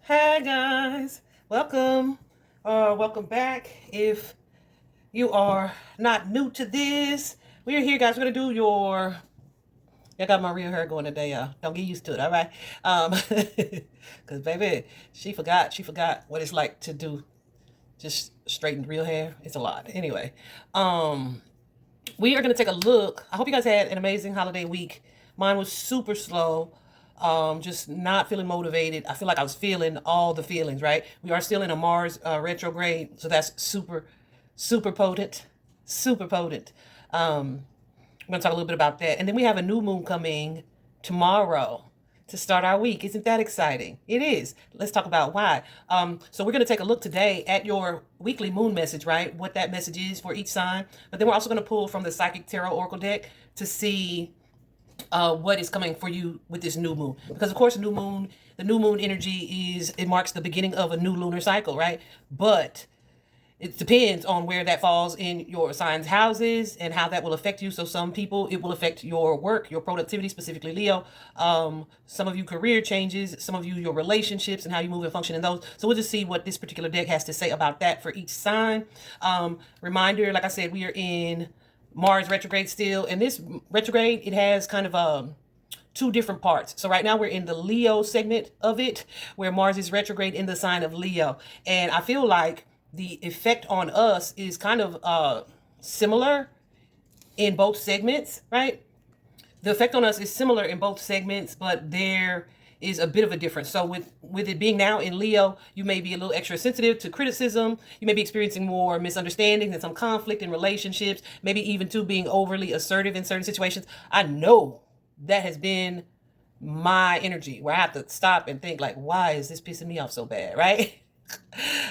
Hi guys, welcome or welcome back. If you are not new to this, we're here, guys. We're gonna do your. I got my real hair going today, y'all. Don't get used to it, all right? Cause baby, she forgot. She forgot what it's like to do just straightened real hair. It's a lot. Anyway, um, we are going to take a look. I hope you guys had an amazing holiday week. Mine was super slow. Just not feeling motivated. I feel like I was feeling all the feelings, right? We are still in a Mars retrograde, so that's super potent, super potent. I'm going to talk a little bit about that. And then we have a new moon coming tomorrow to start our week. Isn't that exciting? It is. Let's talk about why. So we're going to take a look today at your weekly moon message, right? What that message is for each sign. But then we're also going to pull from the Psychic Tarot Oracle deck to see what is coming for you with this new moon. Because of course, the new moon energy it marks the beginning of a new lunar cycle, right? But it depends on where that falls in your sign's houses and how that will affect you. So some people, it will affect your work, your productivity, specifically Leo. Some of you career changes, some of you your relationships and how you move and function in those. So we'll just see what this particular deck has to say about that for each sign. Reminder, like I said, we are in Mars retrograde still. And this retrograde, it has kind of two different parts. So right now we're in the Leo segment of it, where Mars is retrograde in the sign of Leo. And I feel like the effect on us is kind of similar in both segments, right? The effect on us is similar in both segments, but there is a bit of a difference. So with it being now in Leo, you may be a little extra sensitive to criticism. You may be experiencing more misunderstandings and some conflict in relationships, maybe even to being overly assertive in certain situations. I know that has been my energy where I have to stop and think like, why is this pissing me off so bad, right?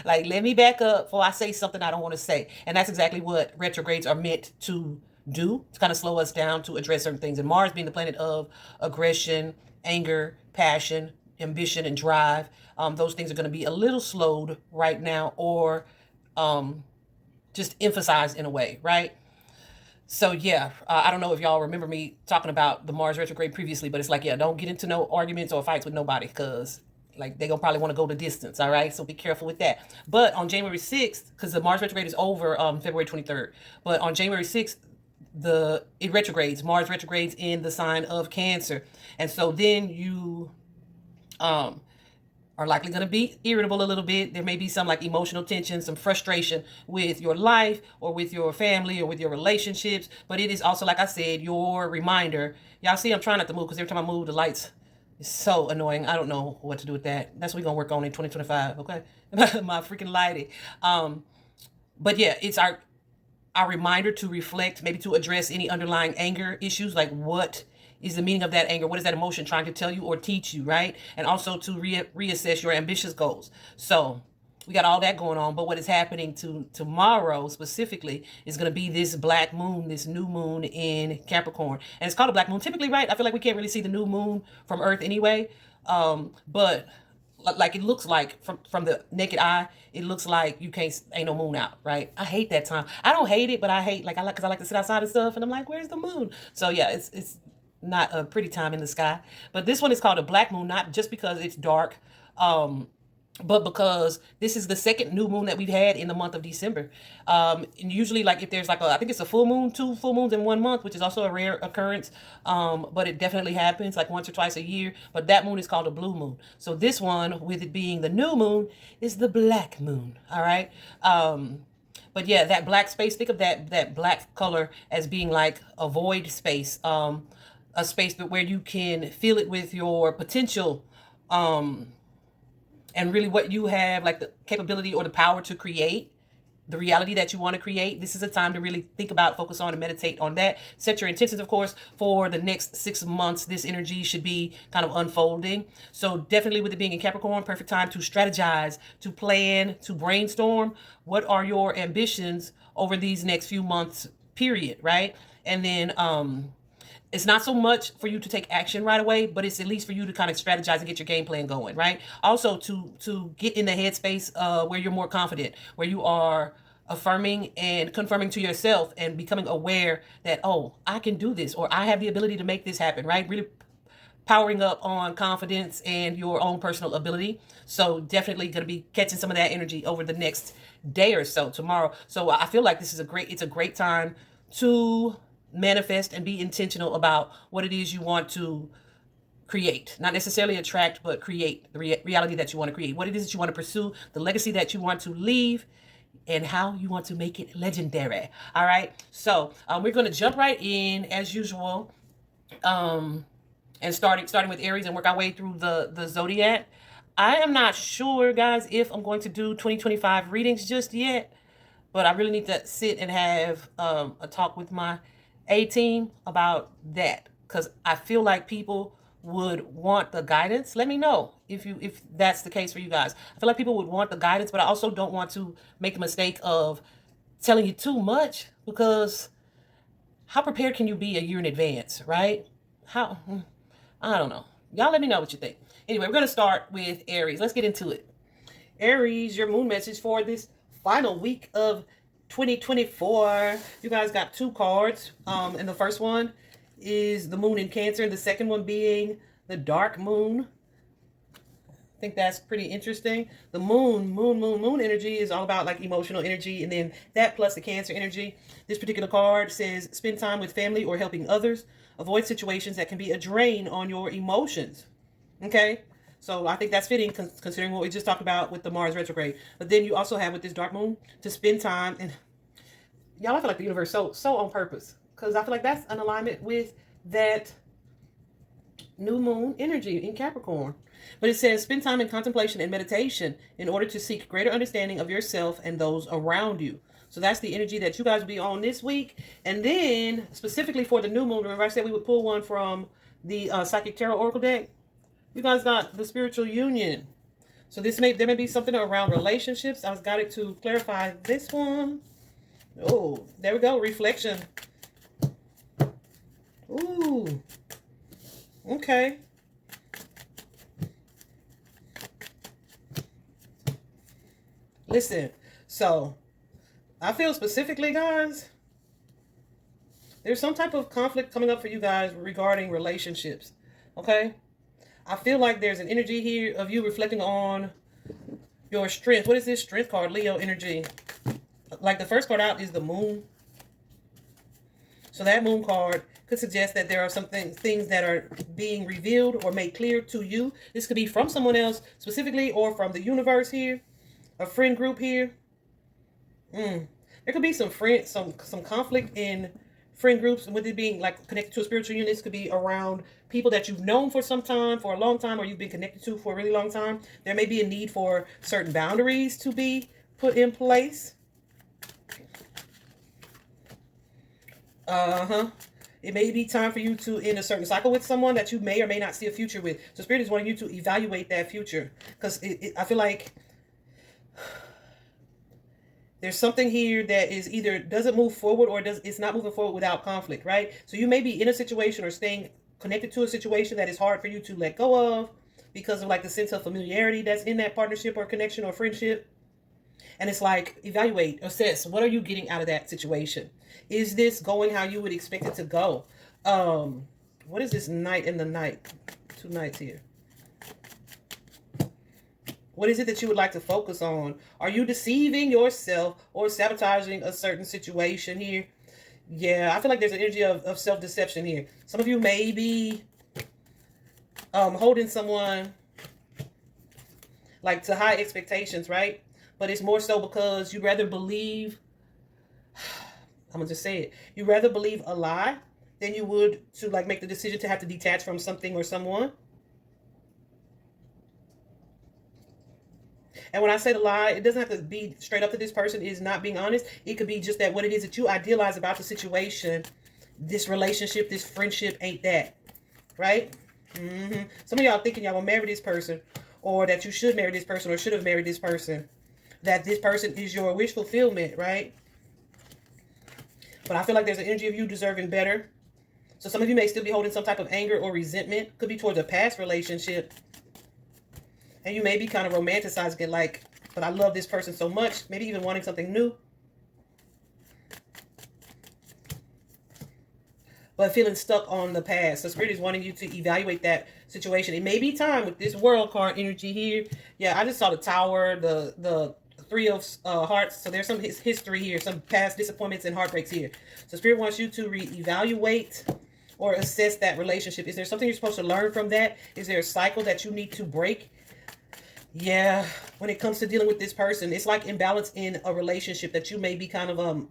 Like, let me back up before I say something I don't want to say. And that's exactly what retrogrades are meant to do, to kind of slow us down, to address certain things. And Mars being the planet of aggression, anger, passion, ambition, and drive, those things are going to be a little slowed right now, or just emphasized in a way, right? So yeah, I don't know if y'all remember me talking about the Mars retrograde previously, but it's like, yeah, don't get into no arguments or fights with nobody, because like they gonna probably want to go the distance. All right, so be careful with that. But on January 6th, because the Mars retrograde is over February 23rd, but on January 6th, it retrogrades. Mars retrogrades in the sign of Cancer, and so then you are likely going to be irritable a little bit. There may be some like emotional tension, some frustration with your life or with your family or with your relationships. But it is also, like I said, your reminder. Y'all see, I'm trying not to move because every time I move, the lights is so annoying. I don't know what to do with that. That's what we're going to work on in 2025, okay? My freaking lighting. But yeah, it's our reminder to reflect, maybe to address any underlying anger issues, like what is the meaning of that anger? What is that emotion trying to tell you or teach you, right? And also to reassess your ambitious goals. So we got all that going on, but what is happening tomorrow specifically is going to be this black moon, this new moon in Capricorn. And it's called a black moon. Typically, right, I feel like we can't really see the new moon from Earth anyway. But like it looks like from the naked eye, it looks like you can't, ain't no moon out, right? I hate that time. I don't hate it, but I hate, like, because I like to sit outside and stuff, and I'm like, where's the moon? So yeah, it's not a pretty time in the sky. But this one is called a black moon, not just because it's dark, but because this is the second new moon that we've had in the month of December. And usually, like, if there's like I think it's a full moon, 2 full moons in 1 month, which is also a rare occurrence. But it definitely happens like once or twice a year. But that moon is called a blue moon. So this one, with it being the new moon, is the black moon. All right. But yeah, that black space, think of that black color as being like a void space, a space where you can fill it with your potential, and really what you have, like the capability or the power to create the reality that you want to create. This is a time to really think about, focus on, and meditate on that. Set your intentions, of course, for the next 6 months. This energy should be kind of unfolding. So definitely with it being in Capricorn, perfect time to strategize, to plan, to brainstorm. What are your ambitions over these next few months, period, right? And then it's not so much for you to take action right away, but it's at least for you to kind of strategize and get your game plan going, right? Also to get in the headspace where you're more confident, where you are affirming and confirming to yourself and becoming aware that, oh, I can do this, or I have the ability to make this happen, right? Really powering up on confidence and your own personal ability. So definitely going to be catching some of that energy over the next day or so tomorrow. So I feel like this is it's a great time to manifest and be intentional about what it is you want to create. Not necessarily attract, but create the reality that you want to create. What it is that you want to pursue, the legacy that you want to leave, and how you want to make it legendary. All right. So we're going to jump right in as usual. And starting with Aries and work our way through the zodiac. I am not sure, guys, if I'm going to do 2025 readings just yet, but I really need to sit and have a talk with my A-team about that, because I feel like people would want the guidance. Let me know if that's the case for you guys. I feel like people would want the guidance, but I also don't want to make the mistake of telling you too much, because how prepared can you be a year in advance, right? How, I don't know. Y'all let me know what you think. Anyway, we're going to start with Aries. Let's get into it. Aries, your moon message for this final week of 2024. You guys got two cards. And the first one is the moon in Cancer, and the second one being the dark moon. I think that's pretty interesting. The moon energy is all about like emotional energy, and then that plus the Cancer energy. This particular card says spend time with family or helping others. Avoid situations that can be a drain on your emotions. Okay? So I think that's fitting considering what we just talked about with the Mars retrograde. But then you also have with this dark moon to spend time, and y'all, I feel like the universe so on purpose, because I feel like that's an alignment with that new moon energy in Capricorn. But it says spend time in contemplation and meditation in order to seek greater understanding of yourself and those around you. So that's the energy that you guys will be on this week. And then specifically for the new moon, remember I said we would pull one from the Psychic Tarot Oracle deck? You guys got the spiritual union. So there may be something around relationships. I was guided to clarify this one. Oh, there we go. Reflection. Ooh. Okay. Listen, so I feel specifically, guys, there's some type of conflict coming up for you guys regarding relationships. Okay? I feel like there's an energy here of you reflecting on your strength. What is this strength card? Leo energy. Like the first card out is the moon. So that moon card could suggest that there are some things that are being revealed or made clear to you. This could be from someone else specifically, or from the universe here. A friend group here. There could be some conflict in friend groups, and with it being like connected to a spiritual unit, this could be around people that you've known for a long time, or you've been connected to for a really long time. There may be a need for certain boundaries to be put in place. It may be time for you to end a certain cycle with someone that you may or may not see a future with. So Spirit is wanting you to evaluate that future, because I feel like there's something here that is either doesn't move forward or it's not moving forward without conflict, right? So you may be in a situation or staying connected to a situation that is hard for you to let go of because of like the sense of familiarity that's in that partnership or connection or friendship. And it's like, evaluate, assess, what are you getting out of that situation? Is this going how you would expect it to go? What is this night in the night? Two nights here. What is it that you would like to focus on? Are you deceiving yourself or sabotaging a certain situation here? Yeah, I feel like there's an energy of self-deception here. Some of you may be holding someone like to high expectations, right? But it's more so because you rather believe, I'm going to just say it, you rather believe a lie than you would to like make the decision to have to detach from something or someone. And when I say the lie, it doesn't have to be straight up that this person is not being honest. It could be just that what it is that you idealize about the situation, this relationship, this friendship ain't that, right? Some of y'all thinking y'all will marry this person, or that you should marry this person or should have married this person, that this person is your wish fulfillment, right? But I feel like there's an energy of you deserving better. So some of you may still be holding some type of anger or resentment. Could be towards a past relationship. And you may be kind of romanticizing it like, but I love this person so much. Maybe even wanting something new. but feeling stuck on the past. So Spirit is wanting you to evaluate that situation. It may be time with this World card energy here. Yeah, I just saw the Tower, the Three of Hearts. So there's some history here, some past disappointments and heartbreaks here. So Spirit wants you to reevaluate or assess that relationship. Is there something you're supposed to learn from that? Is there a cycle that you need to break? Yeah, when it comes to dealing with this person, it's like imbalance in a relationship that you may be kind of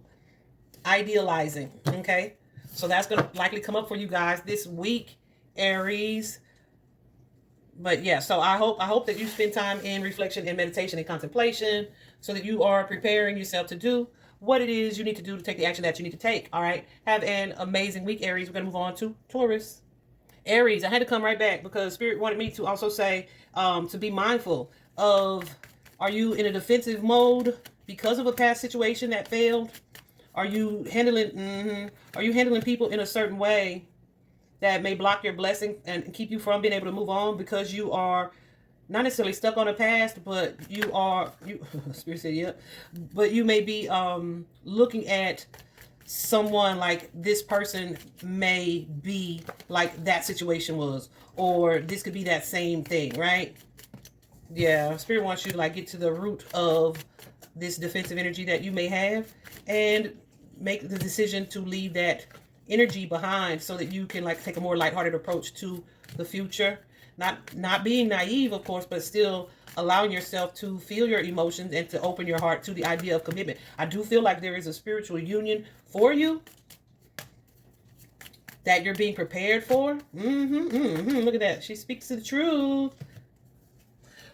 idealizing, okay? So that's going to likely come up for you guys this week, Aries. But yeah, so I hope that you spend time in reflection and meditation and contemplation so that you are preparing yourself to do what it is you need to do to take the action that you need to take. All right. Have an amazing week, Aries. We're going to move on to Taurus. Aries, I had to come right back because Spirit wanted me to also say to be mindful of, are you in a defensive mode because of a past situation that failed? Are you handling people in a certain way that may block your blessing and keep you from being able to move on because you are not necessarily stuck on the past, but you Spirit said, yeah, but you may be looking at someone like this person may be like that situation was, or this could be that same thing, right? Yeah, Spirit wants you to like get to the root of this defensive energy that you may have and make the decision to leave that energy behind so that you can like take a more lighthearted approach to the future. Not being naive, of course, but still allowing yourself to feel your emotions and to open your heart to the idea of commitment. I do feel like there is a spiritual union for you that you're being prepared for. Look at that. She speaks the truth.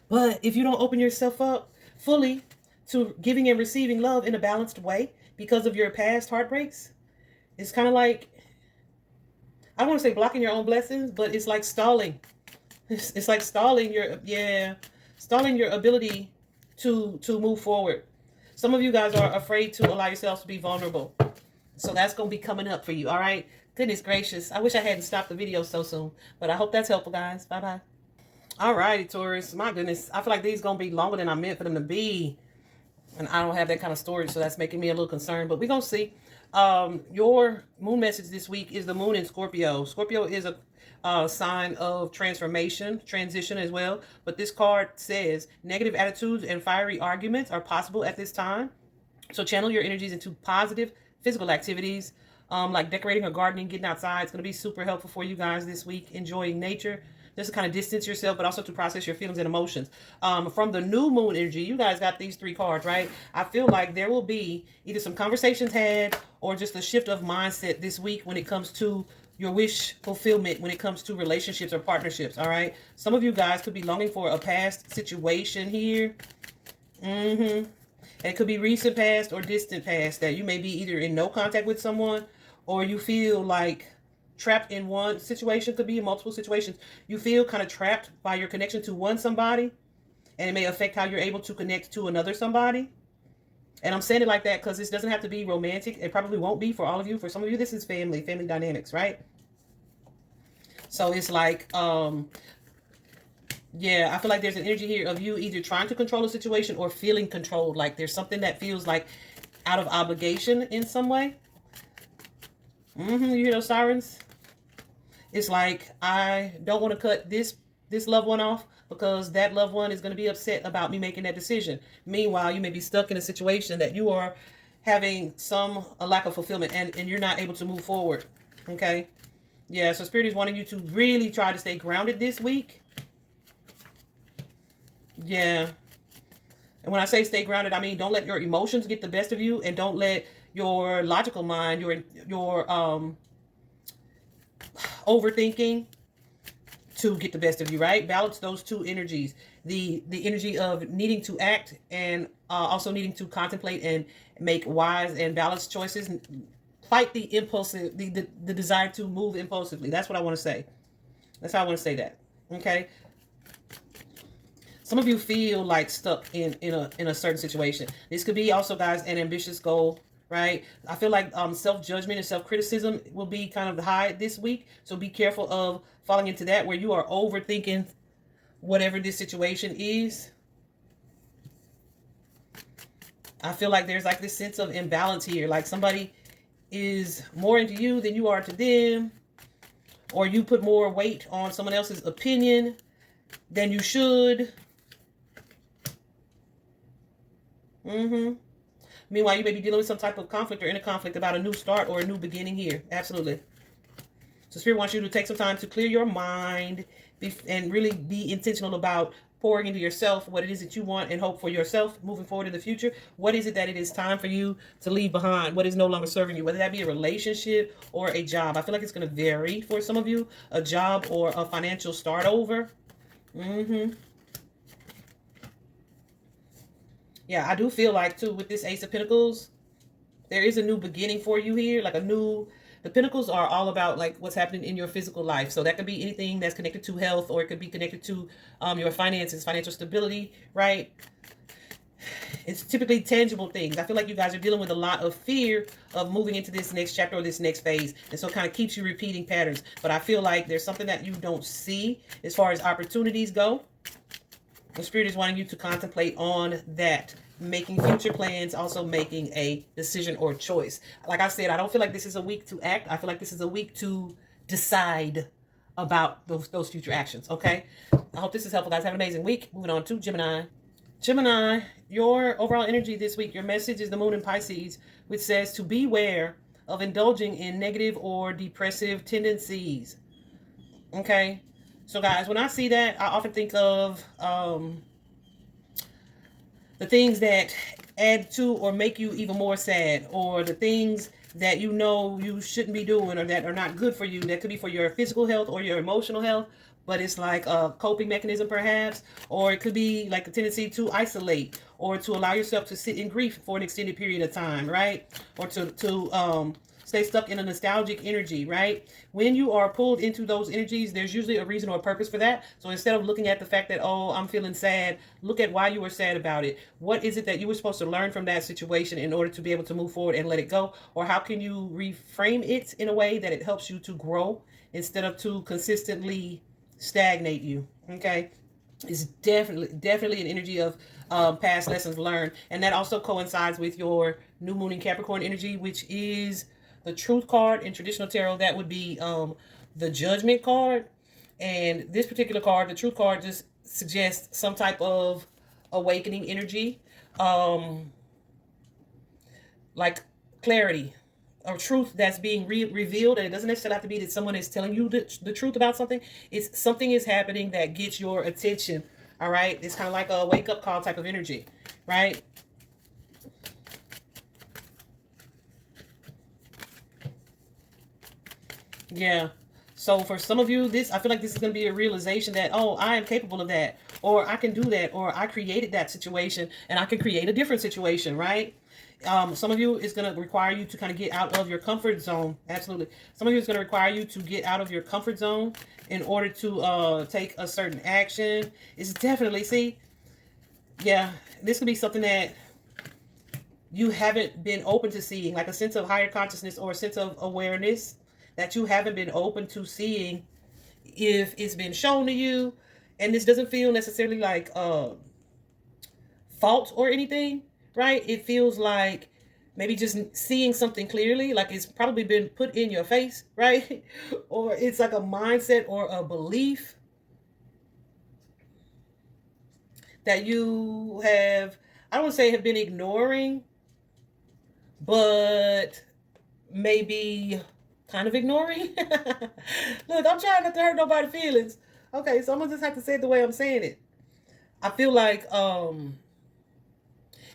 But if you don't open yourself up fully to giving and receiving love in a balanced way because of your past heartbreaks, it's kind of like, I don't want to say blocking your own blessings, but it's like stalling. It's like stalling your ability to move forward. Some of you guys are afraid to allow yourselves to be vulnerable. So that's going to be coming up for you, all right? Goodness gracious. I wish I hadn't stopped the video so soon, but I hope that's helpful, guys. Bye-bye. All righty, Taurus. My goodness. I feel like these going to be longer than I meant for them to be. And I don't have that kind of storage, so that's making me a little concerned. But we're going to see. Your moon message this week is the moon in Scorpio. Scorpio is a sign of transformation, transition as well. But this card says negative attitudes and fiery arguments are possible at this time. So channel your energies into positive physical activities, like decorating or gardening, getting outside. It's going to be super helpful for you guys this week, enjoying nature. Just to kind of distance yourself, but also to process your feelings and emotions. From the new moon energy, you guys got these three cards, right? I feel like there will be either some conversations had or just a shift of mindset this week when it comes to your wish fulfillment, when it comes to relationships or partnerships, all right? Some of you guys could be longing for a past situation here. It could be recent past or distant past that you may be either in no contact with someone or you feel like trapped in one situation. Could be in multiple situations. You feel kind of trapped by your connection to one somebody, and it may affect how you're able to connect to another somebody. And I'm saying it like that because this doesn't have to be romantic. It probably won't be for all of you. For some of you, this is family dynamics, right? So it's like, yeah, I feel like there's an energy here of you either trying to control a situation or feeling controlled. Like there's something that feels like out of obligation in some way. You hear those sirens? It's like, I don't want to cut this loved one off because that loved one is going to be upset about me making that decision. Meanwhile, you may be stuck in a situation that you are having a lack of fulfillment and you're not able to move forward. Okay? Yeah, so Spirit is wanting you to really try to stay grounded this week. Yeah. And when I say stay grounded, I mean don't let your emotions get the best of you, and don't let your logical mind, your overthinking to get the best of you, right? Balance those two energies. The energy of needing to act and also needing to contemplate and make wise and balanced choices. Fight the impulsive, the desire to move impulsively. That's what I want to say. That's how I want to say that. Okay? Some of you feel like stuck in a certain situation. This could be also, guys, an ambitious goal, right? I feel like self-judgment and self-criticism will be kind of high this week. So be careful of falling into that where you are overthinking whatever this situation is. I feel like there's like this sense of imbalance here. Like somebody is more into you than you are to them, or you put more weight on someone else's opinion than you should. Meanwhile, you may be dealing with some type of conflict or inner conflict about a new start or a new beginning here. Absolutely. So Spirit wants you to take some time to clear your mind and really be intentional about pouring into yourself what it is that you want and hope for yourself moving forward in the future. What is it that it is time for you to leave behind? What is no longer serving you? Whether that be a relationship or a job. I feel like it's going to vary for some of you. A job or a financial start over. Yeah, I do feel like, too, with this Ace of Pentacles, there is a new beginning for you here. Like the Pentacles are all about, like, what's happening in your physical life. So that could be anything that's connected to health, or it could be connected to your finances, financial stability, right? It's typically tangible things. I feel like you guys are dealing with a lot of fear of moving into this next chapter or this next phase. And so it kind of keeps you repeating patterns. But I feel like there's something that you don't see as far as opportunities go. The Spirit is wanting you to contemplate on that, making future plans, also making a decision or choice. Like I said, I don't feel like this is a week to act. I feel like this is a week to decide about those future actions, okay? I hope this is helpful, guys. Have an amazing week. Moving on to Gemini. Gemini, your overall energy this week, your message is the moon in Pisces, which says to beware of indulging in negative or depressive tendencies, okay? So guys, when I see that, I often think of the things that add to or make you even more sad, or the things that you know you shouldn't be doing or that are not good for you. That could be for your physical health or your emotional health, but it's like a coping mechanism perhaps, or it could be like a tendency to isolate or to allow yourself to sit in grief for an extended period of time, right? Or to stay stuck in a nostalgic energy, right? When you are pulled into those energies, there's usually a reason or a purpose for that. So instead of looking at the fact that, oh, I'm feeling sad, look at why you were sad about it. What is it that you were supposed to learn from that situation in order to be able to move forward and let it go? Or how can you reframe it in a way that it helps you to grow instead of to consistently stagnate you, okay? It's definitely an energy of past lessons learned. And that also coincides with your new moon in Capricorn energy, which is the Truth card. In traditional tarot, that would be the Judgment card. And this particular card, the Truth card, just suggests some type of awakening energy, like clarity or truth that's being revealed. And it doesn't necessarily have to be that someone is telling you the truth about something. It's something is happening that gets your attention. All right, it's kind of like a wake-up call type of energy, right? Yeah. So for some of you, I feel like this is going to be a realization that, oh, I am capable of that, or I can do that, or I created that situation and I can create a different situation, right? Some of you is going to require you to kind of get out of your comfort zone. Absolutely. Some of you is going to require you to get out of your comfort zone in order to take a certain action. It's definitely, see, yeah, this could be something that you haven't been open to seeing, like a sense of higher consciousness or a sense of awareness that you haven't been open to seeing if it's been shown to you. And this doesn't feel necessarily like fault or anything, right? It feels like maybe just seeing something clearly, like it's probably been put in your face, right? Or it's like a mindset or a belief that you have, I don't want to say have been ignoring, but maybe kind of ignoring. Look, I'm trying not to hurt nobody's feelings. Okay, so I'm gonna just have to say it the way I'm saying it. I feel like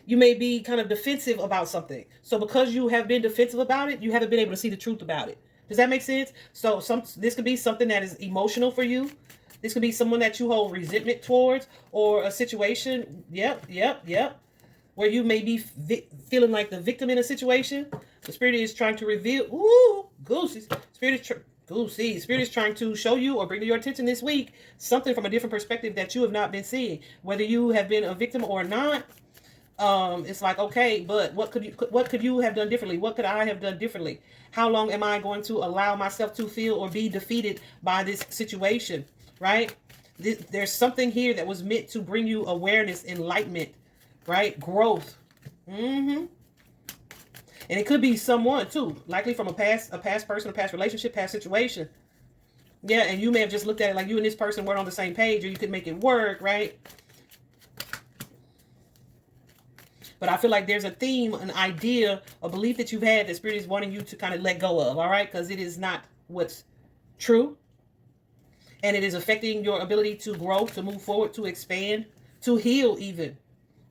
you may be kind of defensive about something. So because you have been defensive about it, you haven't been able to see the truth about it. Does that make sense? So this could be something that is emotional for you. This could be someone that you hold resentment towards, or a situation. Yep. Where you may be feeling like the victim in a situation. The Spirit is trying to reveal. Ooh, goosies. Spirit is trying to show you or bring to your attention this week something from a different perspective that you have not been seeing. Whether you have been a victim or not, it's like, okay, but what could you have done differently? What could I have done differently? How long am I going to allow myself to feel or be defeated by this situation? Right? There's something here that was meant to bring you awareness, enlightenment, right? Growth. And it could be someone too, likely from a past person, a past relationship, past situation. Yeah, and you may have just looked at it like you and this person weren't on the same page, or you could make it work, right? But I feel like there's a theme, an idea, a belief that you've had that Spirit is wanting you to kind of let go of, all right? Because it is not what's true. And it is affecting your ability to grow, to move forward, to expand, to heal even.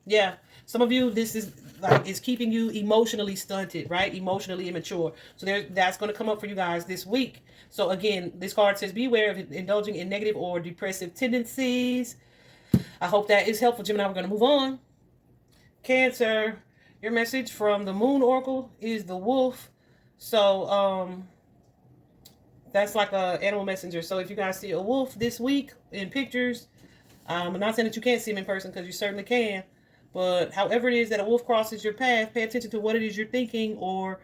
Yeah. Some of you, this is like, it's keeping you emotionally stunted, right? Emotionally immature. So that's going to come up for you guys this week. So again, this card says, beware of indulging in negative or depressive tendencies. I hope that is helpful, Gemini. We're going to move on. Cancer, your message from the Moon Oracle is the wolf. So, that's like a animal messenger. So if you guys see a wolf this week in pictures, I'm not saying that you can't see him in person, because you certainly can. But however it is that a wolf crosses your path, pay attention to what it is you're thinking or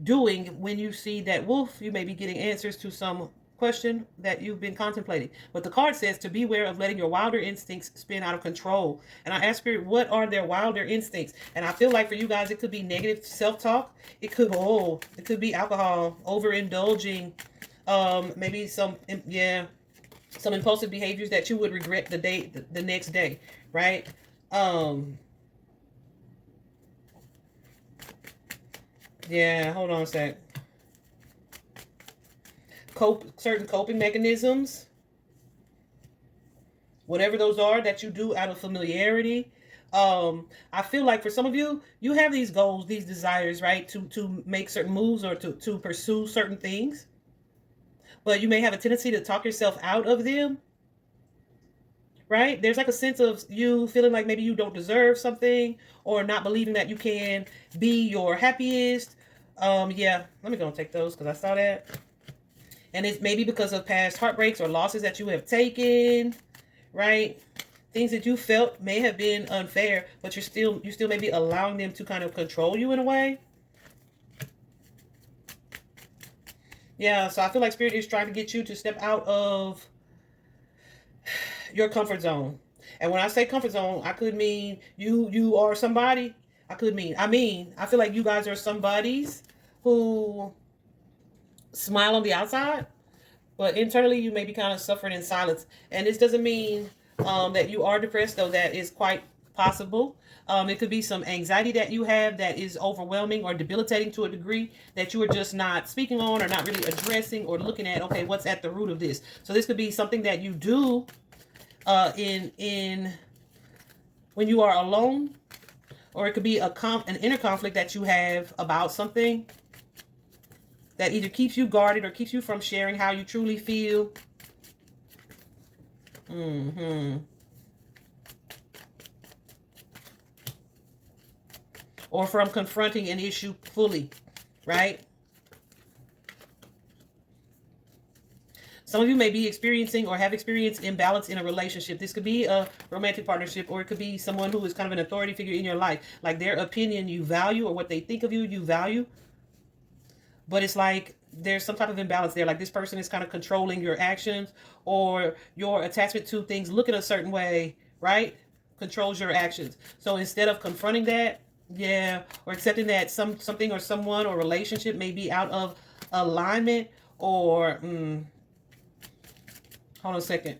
doing when you see that wolf. You may be getting answers to some question that you've been contemplating. But the card says to beware of letting your wilder instincts spin out of control. And I ask Spirit, what are their wilder instincts? And I feel like for you guys, it could be negative self-talk. It could be alcohol, overindulging, maybe some impulsive behaviors that you would regret the next day, right? Yeah, hold on a sec. Certain coping mechanisms, whatever those are that you do out of familiarity. I feel like for some of you, you have these goals, these desires, right? To make certain moves or to pursue certain things. But you may have a tendency to talk yourself out of them. Right? There's like a sense of you feeling like maybe you don't deserve something, or not believing that you can be your happiest. Yeah, let me go and take those because I saw that. And it's maybe because of past heartbreaks or losses that you have taken, right? Things that you felt may have been unfair, but you still may be allowing them to kind of control you in a way. Yeah, so I feel like Spirit is trying to get you to step out of your comfort zone. And when I say comfort zone, I could mean you are somebody. I feel like you guys are somebodies who smile on the outside, but internally you may be kind of suffering in silence. And this doesn't mean that you are depressed, though that is quite possible. It could be some anxiety that you have that is overwhelming or debilitating to a degree that you are just not speaking on, or not really addressing, or looking at, okay, what's at the root of this. So this could be something that you do in when you are alone, or it could be an inner conflict that you have about something that either keeps you guarded or keeps you from sharing how you truly feel. Or from confronting an issue fully, right? Some of you may be experiencing or have experienced imbalance in a relationship. This could be a romantic partnership, or it could be someone who is kind of an authority figure in your life. Like their opinion you value, or what they think of you, you value. But it's like there's some type of imbalance there. Like this person is kind of controlling your actions, or your attachment to things looking a certain way, right? Controls your actions. So instead of confronting that, or accepting that something or someone or relationship may be out of alignment, or hold on a second.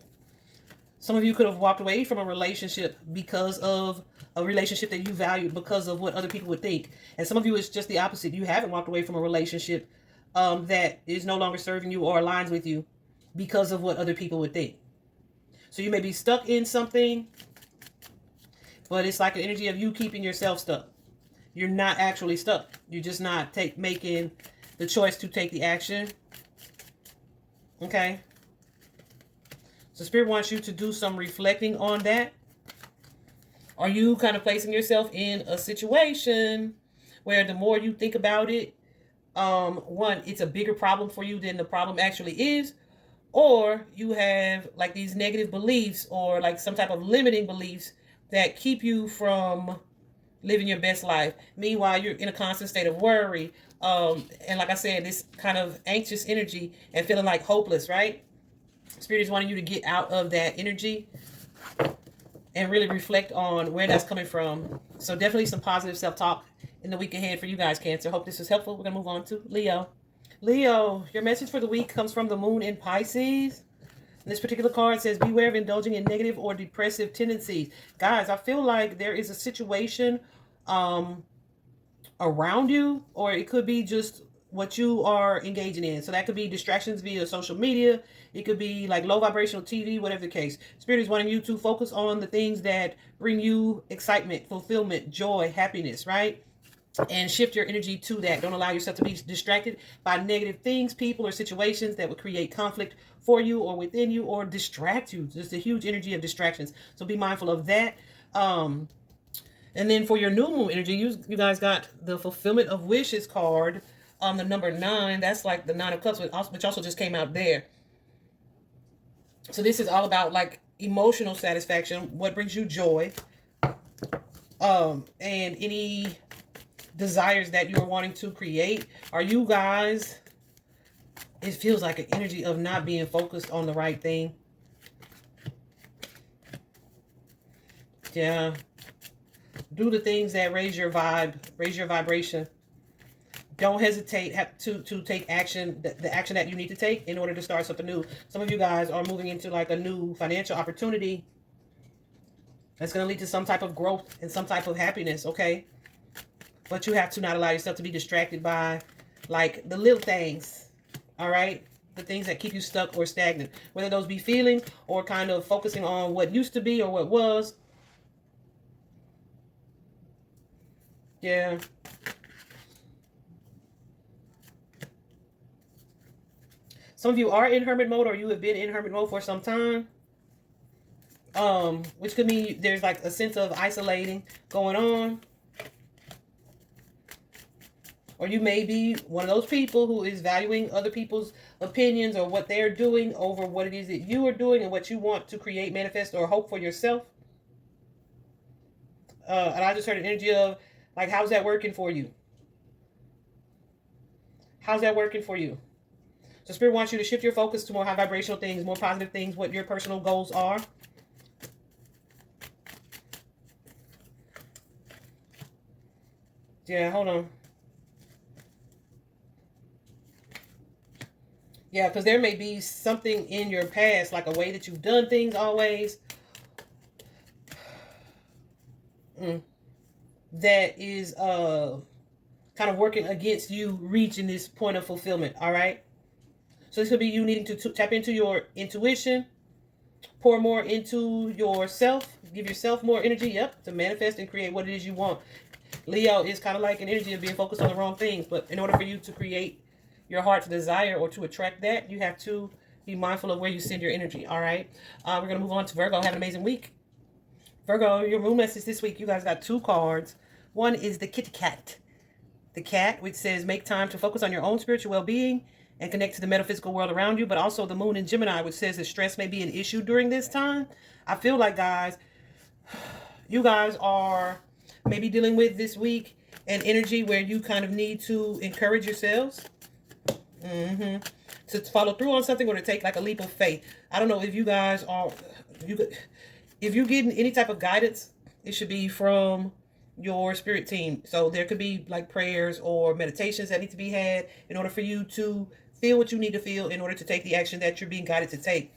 Some of you could have walked away from a relationship because of a relationship that you valued, because of what other people would think. And some of you, it's just the opposite. You haven't walked away from a relationship that is no longer serving you or aligns with you because of what other people would think. So you may be stuck in something, but it's like an energy of you keeping yourself stuck. You're not actually stuck. You're just not making the choice to take the action. Okay? So Spirit wants you to do some reflecting on that. Are you kind of placing yourself in a situation where the more you think about it, one, it's a bigger problem for you than the problem actually is, or you have like these negative beliefs, or like some type of limiting beliefs that keep you from living your best life. Meanwhile, you're in a constant state of worry. And like I said, this kind of anxious energy and feeling like hopeless, right? Spirit is wanting you to get out of that energy and really reflect on where that's coming from. So definitely some positive self-talk in the week ahead for you guys, Cancer. Hope this is helpful. We're going to move on to Leo. Leo, your message for the week comes from the moon in Pisces. This particular card says, beware of indulging in negative or depressive tendencies. Guys, I feel like there is a situation around you, or it could be just what you are engaging in. So that could be distractions via social media. It could be like low vibrational TV, whatever the case. Spirit is wanting you to focus on the things that bring you excitement, fulfillment, joy, happiness, right? And shift your energy to that. Don't allow yourself to be distracted by negative things, people, or situations that would create conflict for you or within you or distract you. Just a huge energy of distractions. So be mindful of that. And then for your new moon energy, you guys got the fulfillment of wishes card on the number 9. That's like the 9 of Cups, which also just came out there. So this is all about like emotional satisfaction, what brings you joy, and any desires that you're wanting to create. Are you guys, it feels like an energy of not being focused on the right thing. Yeah. Do the things that raise your vibe, raise your vibration. Don't hesitate to take action, the action that you need to take in order to start something new. Some of you guys are moving into like a new financial opportunity that's going to lead to some type of growth and some type of happiness, okay? But you have to not allow yourself to be distracted by like the little things, all right? The things that keep you stuck or stagnant, whether those be feeling or kind of focusing on what used to be or what was. Yeah. Some of you are in hermit mode, or you have been in hermit mode for some time. Which could mean there's like a sense of isolating going on. Or you may be one of those people who is valuing other people's opinions or what they're doing over what it is that you are doing and what you want to create, manifest, or hope for yourself. And I just heard an energy of, like, how's that working for you? How's that working for you? So Spirit wants you to shift your focus to more high vibrational things, more positive things, what your personal goals are. Yeah, hold on. Yeah, because there may be something in your past, like a way that you've done things always, that is kind of working against you reaching this point of fulfillment, all right? So this could be you needing to tap into your intuition, pour more into yourself, give yourself more energy, to manifest and create what it is you want. Leo is kind of like an energy of being focused on the wrong things, but in order for you to create your heart's desire or to attract that, you have to be mindful of where you send your energy, all right? We're going to move on to Virgo. Have an amazing week. Virgo, your moon message this week, you guys got 2 cards. One is the kitty cat. The cat, which says make time to focus on your own spiritual well-being and connect to the metaphysical world around you, but also the moon in Gemini, which says that stress may be an issue during this time. I feel like, guys, you guys are maybe dealing with this week an energy where you kind of need to encourage yourselves. To follow through on something or to take like a leap of faith. I don't know if you guys are, if you're getting any type of guidance, it should be from your spirit team. So there could be like prayers or meditations that need to be had in order for you to feel what you need to feel in order to take the action that you're being guided to take.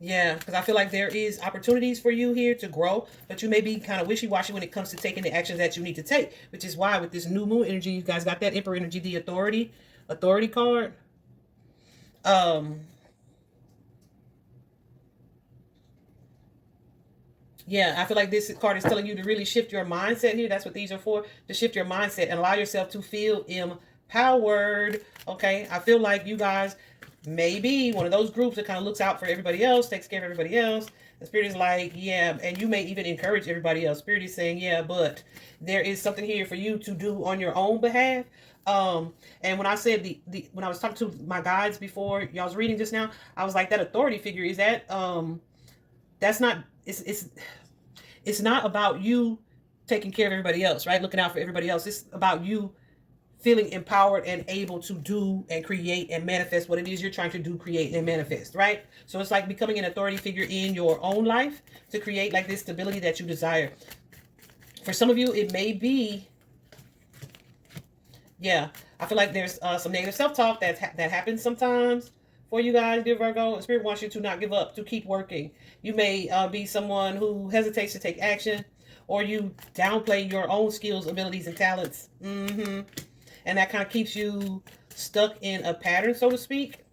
Yeah, because I feel like there is opportunities for you here to grow, but you may be kind of wishy-washy when it comes to taking the actions that you need to take, which is why with this new moon energy, you guys got that Emperor energy, the authority card. Yeah, I feel like this card is telling you to really shift your mindset here. That's what these are for, to shift your mindset and allow yourself to feel empowered. Okay, I feel like you guys maybe one of those groups that kind of looks out for everybody else, takes care of everybody else. The Spirit is like, yeah, and you may even encourage everybody else. Spirit is saying, yeah, but there is something here for you to do on your own behalf. And when I said when I was talking to my guides before y'all was reading just now, I was like, that authority figure is that, that's not, it's not about you taking care of everybody else, right? Looking out for everybody else. It's about you feeling empowered and able to do and create and manifest what it is you're trying to do, create, and manifest, right? So it's like becoming an authority figure in your own life to create like this stability that you desire. For some of you, it may be, yeah, I feel like there's some negative self-talk that happens sometimes for you guys, dear Virgo. Spirit wants you to not give up, to keep working. You may be someone who hesitates to take action, or you downplay your own skills, abilities, and talents. And that kind of keeps you stuck in a pattern, so to speak.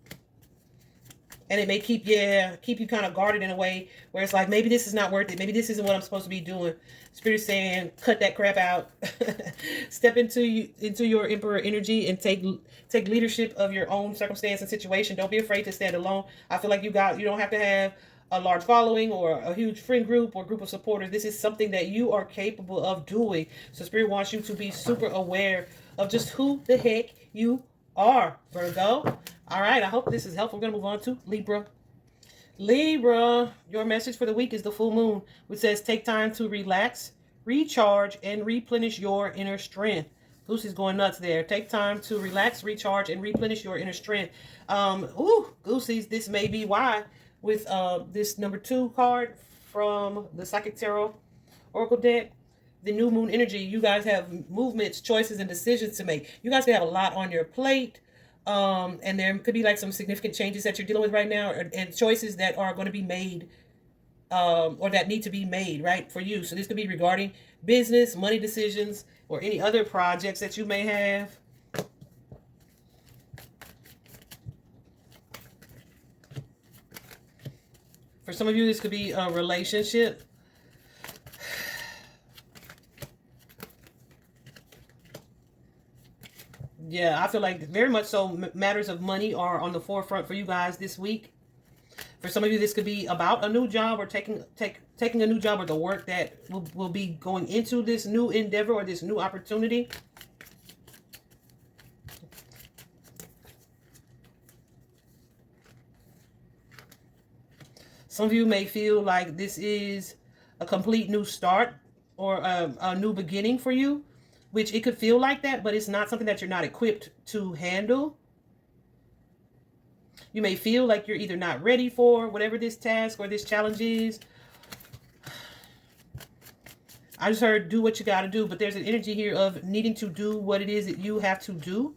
And it may keep you kind of guarded in a way where it's like, maybe this is not worth it. Maybe this isn't what I'm supposed to be doing. Spirit saying, cut that crap out. Step into your emperor energy and take leadership of your own circumstance and situation. Don't be afraid to stand alone. I feel like you don't have to have a large following or a huge friend group or group of supporters. This is something that you are capable of doing. So Spirit wants you to be super aware of just who the heck you are, Virgo. All right, I hope this is helpful. We're going to move on to Libra. Libra, your message for the week is the full moon, which says take time to relax, recharge, and replenish your inner strength. Goosey's going nuts there. Take time to relax, recharge, and replenish your inner strength. Goosey's, this may be why with this number 2 card from the Psychic Tarot Oracle deck, the new moon energy, you guys have movements, choices, and decisions to make. You guys can have a lot on your plate. And there could be like some significant changes that you're dealing with right now, and choices that are going to be made, or that need to be made, right, for you. So this could be regarding business, money decisions, or any other projects that you may have. For some of you, this could be a relationship. Yeah, I feel like very much so matters of money are on the forefront for you guys this week. For some of you, this could be about a new job, or taking a new job, or the work that will be going into this new endeavor or this new opportunity. Some of you may feel like this is a complete new start or a new beginning for you, which it could feel like that, but it's not something that you're not equipped to handle. You may feel like you're either not ready for whatever this task or this challenge is. I just heard do what you got to do, but there's an energy here of needing to do what it is that you have to do.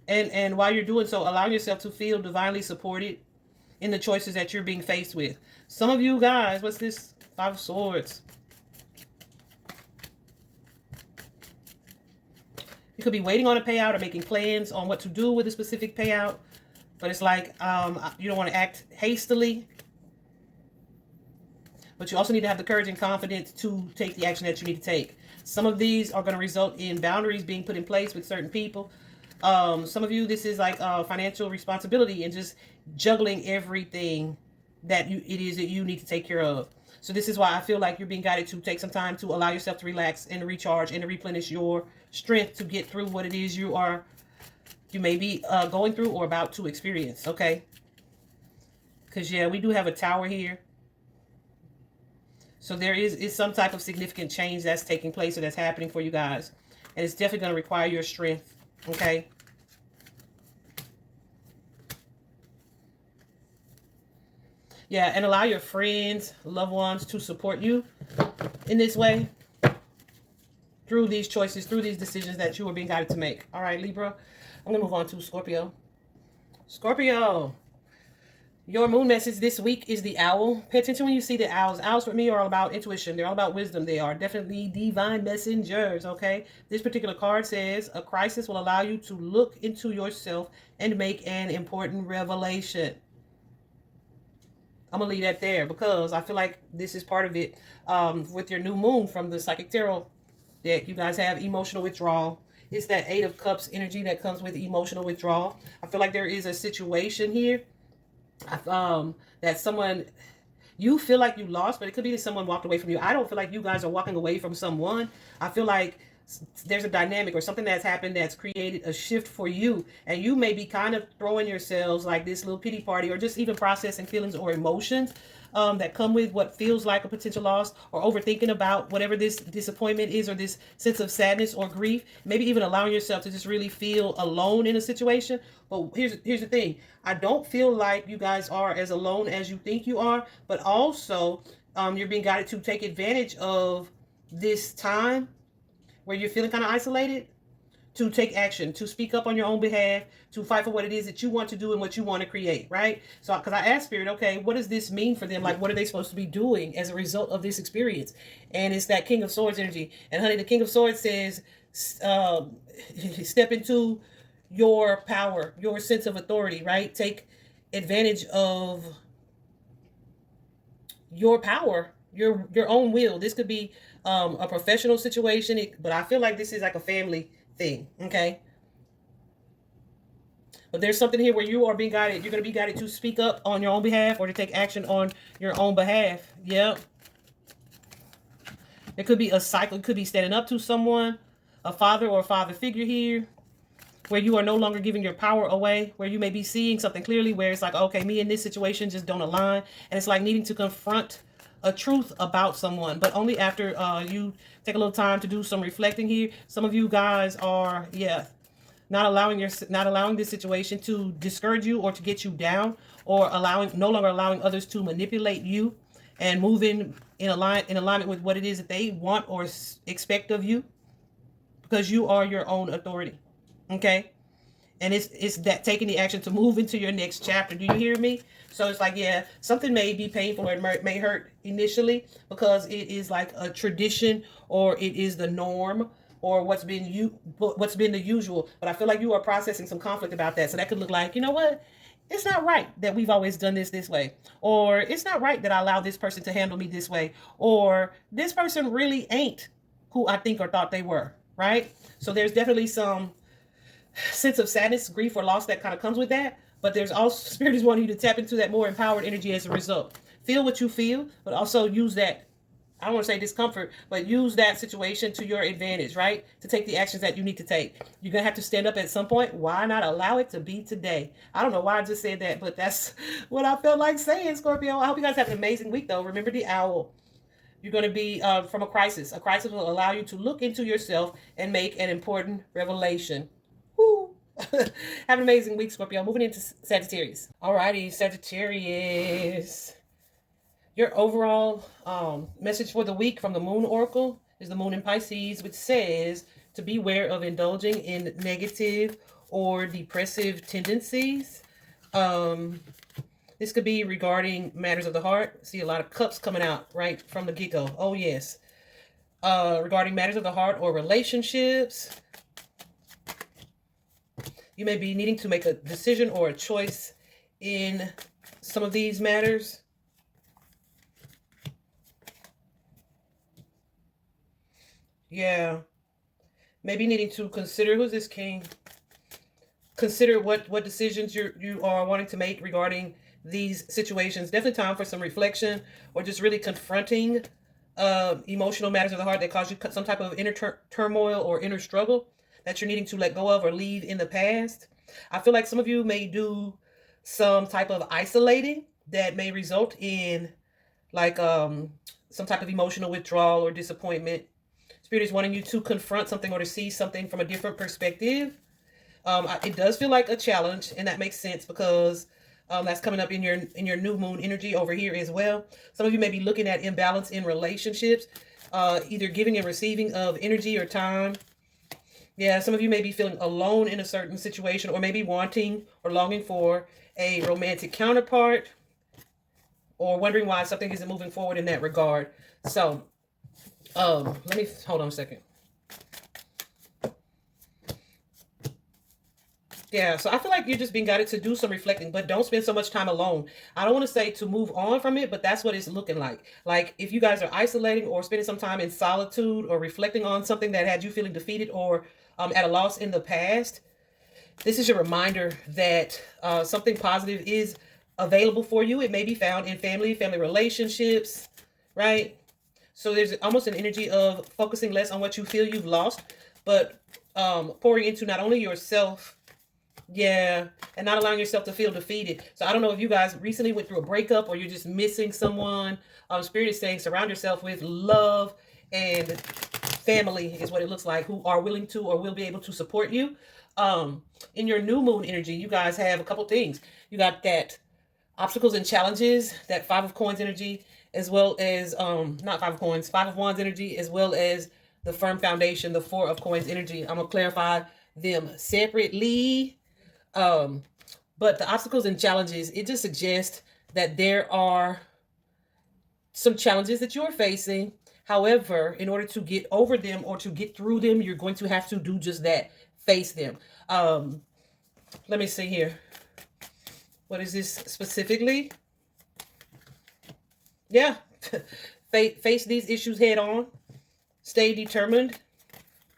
And while you're doing so, allow yourself to feel divinely supported in the choices that you're being faced with. Some of you guys, what's this? 5 of Swords. You could be waiting on a payout or making plans on what to do with a specific payout. But it's like you don't want to act hastily. But you also need to have the courage and confidence to take the action that you need to take. Some of these are going to result in boundaries being put in place with certain people. Some of you, this is like financial responsibility and just juggling everything that it is that you need to take care of. So this is why I feel like you're being guided to take some time to allow yourself to relax and recharge and to replenish your strength to get through what it is you may be going through or about to experience, okay? Because, yeah, we do have a tower here. So there is some type of significant change that's taking place or that's happening for you guys. And it's definitely going to require your strength, okay? Yeah, and allow your friends, loved ones to support you in this way through these choices, through these decisions that you are being guided to make. All right, Libra, I'm going to move on to Scorpio. Scorpio, your moon message this week is the owl. Pay attention when you see the owls. Owls for me are all about intuition. They're all about wisdom. They are definitely divine messengers, okay? This particular card says, a crisis will allow you to look into yourself and make an important revelation. I'm going to leave that there because I feel like this is part of it with your new moon from the Psychic Tarot deck. You guys have emotional withdrawal. It's that 8 of Cups energy that comes with emotional withdrawal. I feel like there is a situation here that someone, you feel like you lost, but it could be that someone walked away from you. I don't feel like you guys are walking away from someone. I feel like there's a dynamic or something that's happened that's created a shift for you, and you may be kind of throwing yourselves like this little pity party, or just even processing feelings or emotions that come with what feels like a potential loss, or overthinking about whatever this disappointment is, or this sense of sadness or grief. Maybe even allowing yourself to just really feel alone in a situation. But here's the thing: I don't feel like you guys are as alone as you think you are, but also you're being guided to take advantage of this time where you're feeling kind of isolated, to take action, to speak up on your own behalf, to fight for what it is that you want to do and what you want to create, right? So, because I asked Spirit, okay, what does this mean for them? Like, what are they supposed to be doing as a result of this experience? And it's that King of Swords energy. And honey, the King of Swords says, step into your power, your sense of authority, right? Take advantage of your power, your own will. This could be a professional situation, but I feel like this is like a family thing, okay? But there's something here where you are being guided. You're going to be guided to speak up on your own behalf, or to take action on your own behalf. Yep. It could be a cycle. It could be standing up to someone, a father or a father figure here, where you are no longer giving your power away, where you may be seeing something clearly, where it's like, okay, me and this situation just don't align. And it's like needing to confront a truth about someone, but only after you take a little time to do some reflecting here. Some of you guys are, not allowing this situation to discourage you or to get you down, or no longer allowing others to manipulate you, and moving in alignment with what it is that they want or expect of you, because you are your own authority. Okay? And it's that taking the action to move into your next chapter. Do you hear me? So it's like, yeah, something may be painful or it may hurt initially, because it is like a tradition, or it is the norm, or what's been the usual. But I feel like you are processing some conflict about that. So that could look like, you know what? It's not right that we've always done this way. Or it's not right that I allow this person to handle me this way. Or this person really ain't who I think or thought they were, right? So there's definitely some sense of sadness, grief, or loss that kind of comes with that. But there's also, Spirit is wanting you to tap into that more empowered energy as a result. Feel what you feel, but also use that, I don't want to say discomfort, but use that situation to your advantage, right? To take the actions that you need to take. You're going to have to stand up at some point. Why not allow it to be today? I don't know why I just said that, but that's what I felt like saying, Scorpio. I hope you guys have an amazing week, though. Remember the owl. You're going to be from a crisis. A crisis will allow you to look into yourself and make an important revelation. Woo! Have an amazing week, Scorpio. Moving into Sagittarius. Alrighty, Sagittarius. Your overall message for the week from the Moon Oracle is the Moon in Pisces, which says to beware of indulging in negative or depressive tendencies. This could be regarding matters of the heart. See a lot of cups coming out right from the get-go. Oh, yes. Regarding matters of the heart or relationships. You may be needing to make a decision or a choice in some of these matters. Yeah. Maybe needing to consider, who's this king? Consider what decisions you are wanting to make regarding these situations. Definitely time for some reflection, or just really confronting emotional matters of the heart that cause you some type of inner turmoil or inner struggle that you're needing to let go of or leave in the past. I feel like some of you may do some type of isolating that may result in like some type of emotional withdrawal or disappointment. Spirit is wanting you to confront something or to see something from a different perspective. It does feel like a challenge, and that makes sense because that's coming up in your new moon energy over here as well. Some of you may be looking at imbalance in relationships, either giving and receiving of energy or time. Yeah, some of you may be feeling alone in a certain situation, or maybe wanting or longing for a romantic counterpart, or wondering why something isn't moving forward in that regard. So, let me hold on a second. Yeah, so I feel like you're just being guided to do some reflecting, but don't spend so much time alone. I don't want to say to move on from it, but that's what it's looking like. Like if you guys are isolating or spending some time in solitude or reflecting on something that had you feeling defeated or at a loss in the past, this is your reminder that something positive is available for you. It may be found in family relationships, right? So there's almost an energy of focusing less on what you feel you've lost, but pouring into not only yourself, yeah, and not allowing yourself to feel defeated. So I don't know if you guys recently went through a breakup or you're just missing someone. Spirit is saying surround yourself with love and family is what it looks like, who are willing to or will be able to support you. In your new moon energy, you guys have a couple things. You got that obstacles and challenges, that Five of Coins energy, as well as not Five of Coins, Five of Wands energy, as well as the firm foundation, the Four of Coins energy. I'm gonna clarify them separately. But the obstacles and challenges, it just suggests that there are some challenges that you're facing. However, in order to get over them or to get through them, you're going to have to do just that, face them. Let me see here. What is this specifically? Yeah, face these issues head on. Stay determined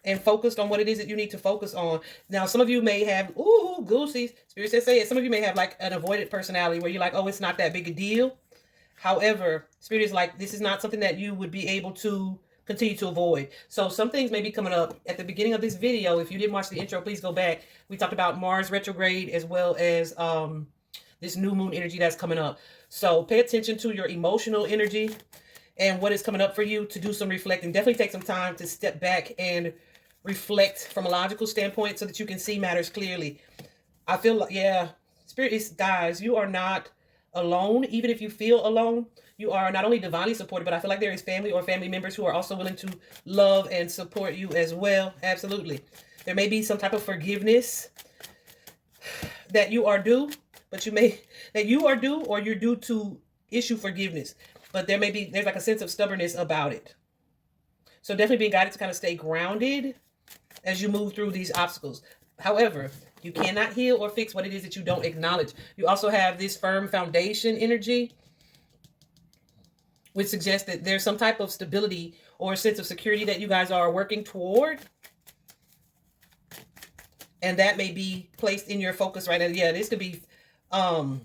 and focused on what it is that you need to focus on. Now, some of you may have, ooh, goosies. Spirit says say it. Some of you may have like an avoidant personality where you're like, oh, it's not that big a deal. However, Spirit is like, this is not something that you would be able to continue to avoid. So some things may be coming up at the beginning of this video. If you didn't watch the intro, please go back. We talked about Mars retrograde as well as this new moon energy that's coming up. So pay attention to your emotional energy and what is coming up for you to do some reflecting. Definitely take some time to step back and reflect from a logical standpoint so that you can see matters clearly. I feel like, yeah, Spirit is, guys, you are not alone. Even if you feel alone, you are not only divinely supported, but I feel like there is family or family members who are also willing to love and support you as well. Absolutely. There may be some type of forgiveness that you are due, but or you're due to issue forgiveness. But there's like a sense of stubbornness about it. So definitely being guided to kind of stay grounded as you move through these obstacles. However, you cannot heal or fix what it is that you don't acknowledge. You also have this firm foundation energy, which suggests that there's some type of stability or a sense of security that you guys are working toward. And that may be placed in your focus right now. Yeah, this could be from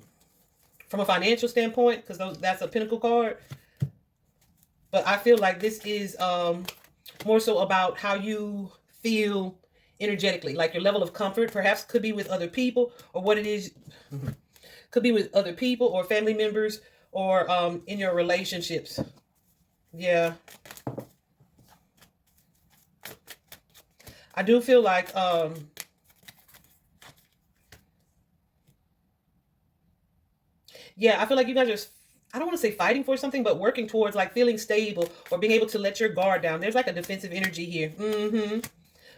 a financial standpoint, because that's a Pentacle card. But I feel like this is more so about how you feel energetically, like your level of comfort, perhaps could be with other people, or what it is, could be with other people or family members, or in your relationships. Yeah. I do feel like yeah, I feel like you guys are, I don't want to say fighting for something, but working towards like feeling stable or being able to let your guard down. There's like a defensive energy here.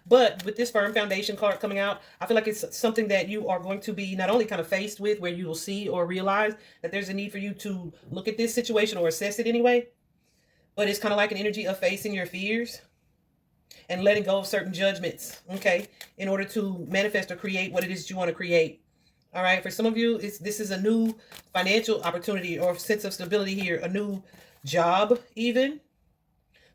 But with this firm foundation card coming out, I feel like it's something that you are going to be not only kind of faced with, where you will see or realize that there's a need for you to look at this situation or assess it anyway. But it's kind of like an energy of facing your fears and letting go of certain judgments, okay, in order to manifest or create what it is you want to create. All right, for some of you, this is a new financial opportunity or sense of stability here, a new job even.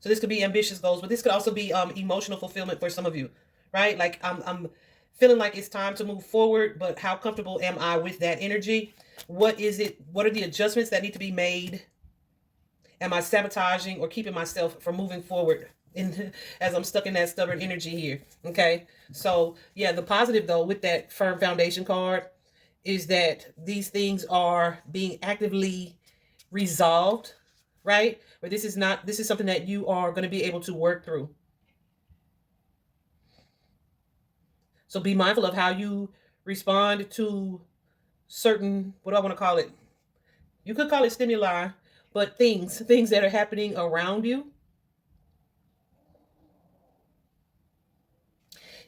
So this could be ambitious goals, but this could also be emotional fulfillment for some of you, right? Like I'm feeling like it's time to move forward, but how comfortable am I with that energy? What is it? What are the adjustments that need to be made? Am I sabotaging or keeping myself from moving forward as I'm stuck in that stubborn energy here? Okay, so yeah, the positive though with that firm foundation card is that these things are being actively resolved, right? Or this is something that you are going to be able to work through. So be mindful of how you respond to certain, what do I want to call it? You could call it stimuli, but things that are happening around you.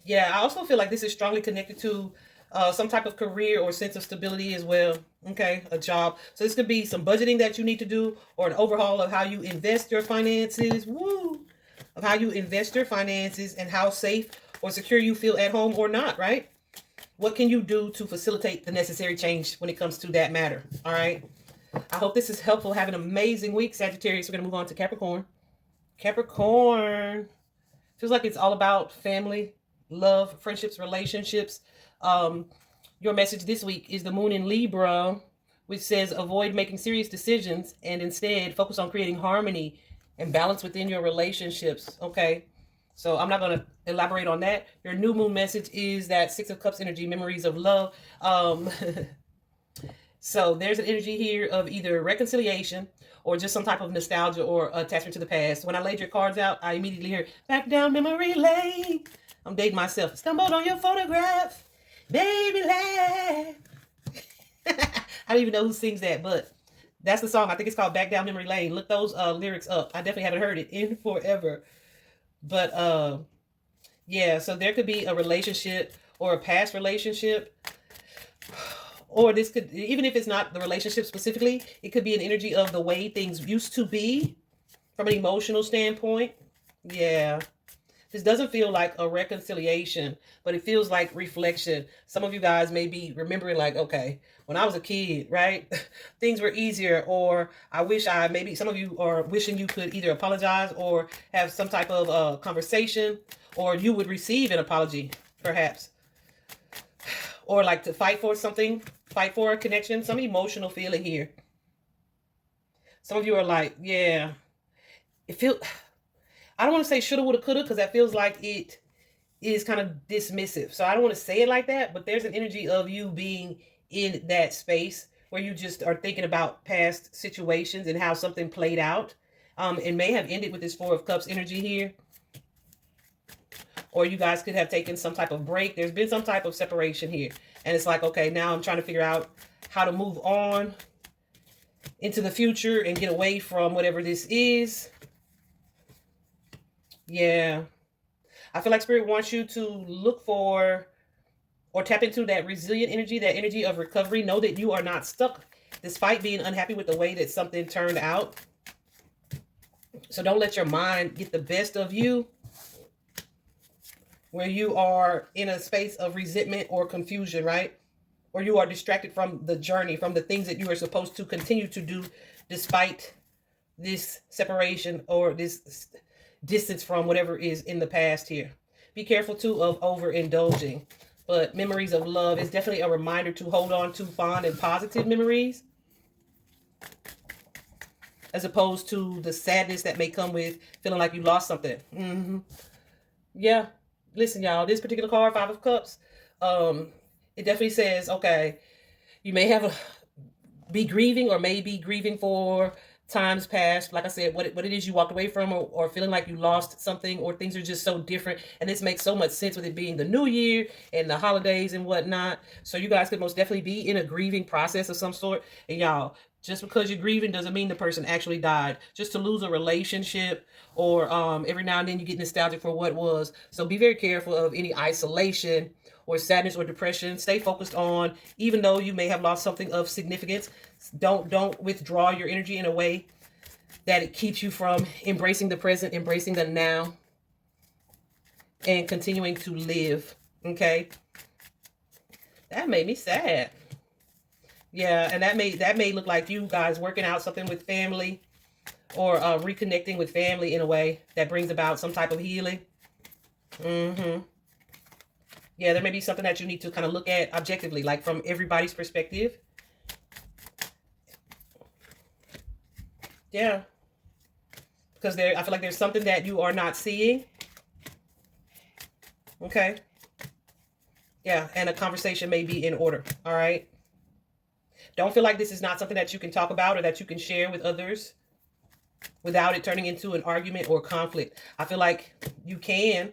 Yeah, I also feel like this is strongly connected to some type of career or sense of stability as well. Okay, a job. So this could be some budgeting that you need to do, or an overhaul of how you invest your finances. Woo! Of how you invest your finances and how safe or secure you feel at home or not, right? What can you do to facilitate the necessary change when it comes to that matter? All right. I hope this is helpful. Have an amazing week, Sagittarius. We're going to move on to Capricorn. Capricorn. Feels like it's all about family, love, friendships, relationships. Your message this week is the moon in Libra, which says avoid making serious decisions and instead focus on creating harmony and balance within your relationships. Okay. So I'm not going to elaborate on that. Your new moon message is that Six of Cups energy, memories of love. So there's an energy here of either reconciliation or just some type of nostalgia or attachment to the past. When I laid your cards out, I immediately heard back down memory lane. I'm dating myself. Stumbled on your photograph, baby laugh. I don't even know who sings that, but that's the song. I think it's called Back Down Memory Lane. Look those lyrics up. I definitely haven't heard it in forever. But yeah, so there could be a relationship or a past relationship, or this could, even if it's not the relationship specifically, it could be an energy of the way things used to be from an emotional standpoint. Yeah. This doesn't feel like a reconciliation, but it feels like reflection. Some of you guys may be remembering like, okay, when I was a kid, right? Things were easier, or I wish maybe some of you are wishing you could either apologize or have some type of conversation, or you would receive an apology, perhaps. Or like to fight for something, fight for a connection, some emotional feeling here. Some of you are like, yeah, I don't want to say shoulda, woulda, coulda, because that feels like it is kind of dismissive. So I don't want to say it like that, but there's an energy of you being in that space where you just are thinking about past situations and how something played out. It may have ended with this Four of Cups energy here. Or you guys could have taken some type of break. There's been some type of separation here. And it's like, okay, now I'm trying to figure out how to move on into the future and get away from whatever this is. Yeah. I feel like Spirit wants you to look for or tap into that resilient energy, that energy of recovery. Know that you are not stuck despite being unhappy with the way that something turned out. So don't let your mind get the best of you where you are in a space of resentment or confusion, right? Or you are distracted from the journey, from the things that you are supposed to continue to do despite this separation or this distance from whatever is in the past here. Be careful too of overindulging. But memories of love is definitely a reminder to hold on to fond and positive memories, as opposed to the sadness that may come with feeling like you lost something. Yeah. Listen, y'all, this particular card, Five of Cups, it definitely says, okay, you may be grieving or may be grieving for times past, like I said, what it is you walked away from, or feeling like you lost something, or things are just so different. And this makes so much sense with it being the new year and the holidays and whatnot. So you guys could most definitely be in a grieving process of some sort. And y'all, just because you're grieving doesn't mean the person actually died. Just to lose a relationship, or every now and then you get nostalgic for what was. So be very careful of any isolation or sadness or depression. Stay focused on, even though you may have lost something of significance, don't withdraw your energy in a way that it keeps you from embracing the present, embracing the now, and continuing to live. Okay? That made me sad. Yeah, and that may look like you guys working out something with family, or reconnecting with family in a way that brings about some type of healing. Yeah, there may be something that you need to kind of look at objectively, like from everybody's perspective. Yeah. Because I feel like there's something that you are not seeing. Okay. Yeah, and a conversation may be in order. All right. Don't feel like this is not something that you can talk about or that you can share with others without it turning into an argument or conflict. I feel like you can,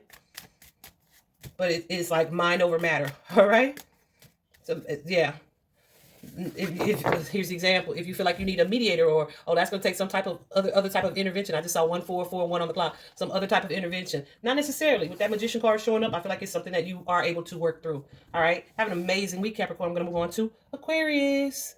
but it is like mind over matter. All right. So yeah. If here's the example, if you feel like you need a mediator, or that's going to take some type of other type of intervention. I just saw 1441 on the clock. Some other type of intervention. Not necessarily with that Magician card showing up. I feel like it's something that you are able to work through. All right. Have an amazing week, Capricorn. I'm going to move on to Aquarius.